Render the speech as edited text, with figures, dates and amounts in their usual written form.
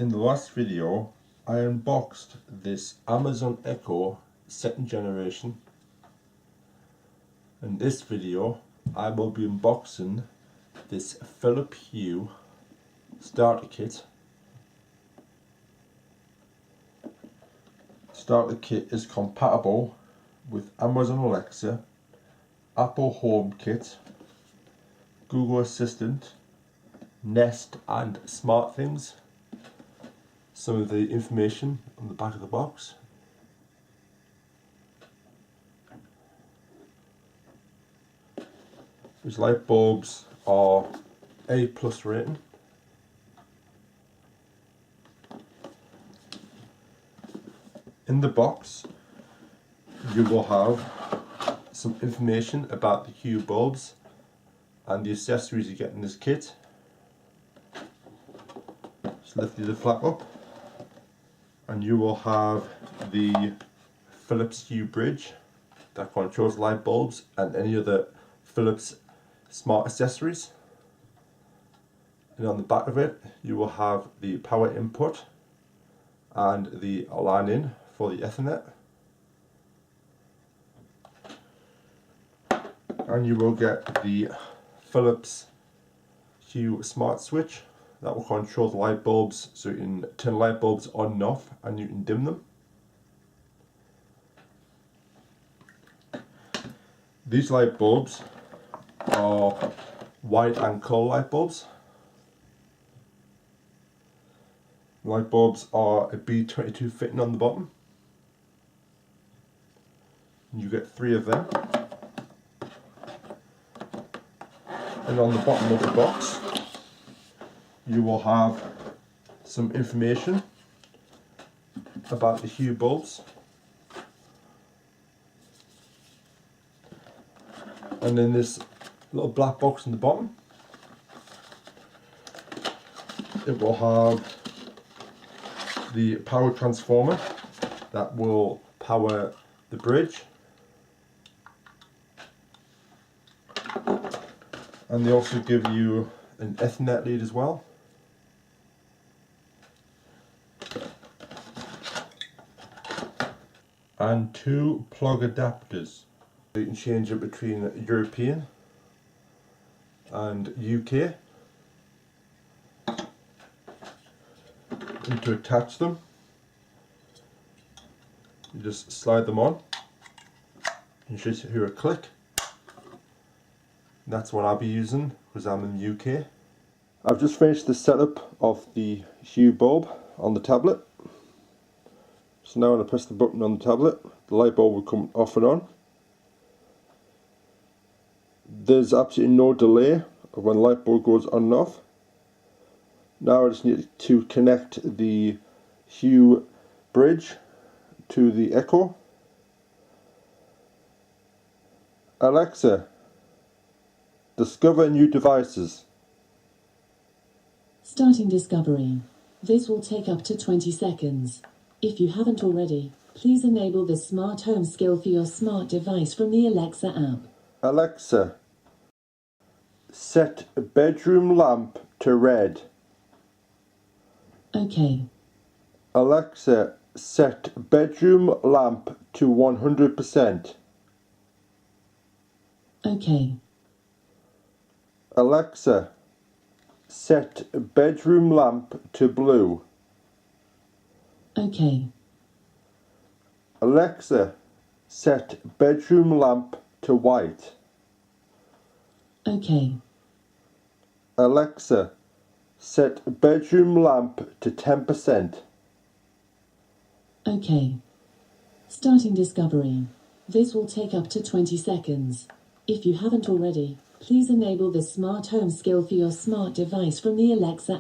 In the last video, I unboxed this Amazon Echo 2nd generation. In this video, I will be unboxing this Philips Hue starter kit. Starter kit is compatible with Amazon Alexa, Apple HomeKit, Google Assistant, Nest and SmartThings. Some of the information on the back of the box. These light bulbs are A+ rating. In the box you will have some information about the Hue bulbs and the accessories you get in this kit. Just lift the flap up and you will have the Philips Hue bridge that controls light bulbs and any other Philips smart accessories. And on the back of it you will have the power input and the line in for the Ethernet. And you will get the Philips Hue smart switch that will control the light bulbs, so you can turn light bulbs on and off and you can dim them. These light bulbs are white and colour light bulbs. Light bulbs are a B22 fitting on the bottom. You get 3 of them. And on the bottom of the box you will have some information about the Hue bulbs. And in this little black box in the bottom it will have the power transformer that will power the bridge. And they also give you an Ethernet lead as well. And 2 plug adapters. You can change it between European and UK. And to attach them, you just slide them on. You should hear a click. That's what I'll be using because I'm in the UK. I've just finished the setup of the Hue bulb on the tablet. So now when I press the button on the tablet, the light bulb will come off and on. There's absolutely no delay of when the light bulb goes on and off. Now I just need to connect the Hue bridge to the Echo. Alexa, discover new devices. Starting discovery. This will take up to 20 seconds. If you haven't already, please enable the smart home skill for your smart device from the Alexa app. Alexa, set bedroom lamp to red. Okay. Alexa, set bedroom lamp to 100%. Okay. Alexa, set bedroom lamp to blue. Okay. Alexa, set bedroom lamp to white. Okay. Alexa, set bedroom lamp to 10%. Okay. Starting discovery. This will take up to 20 seconds. If you haven't already, please enable the smart home skill for your smart device from the Alexa app.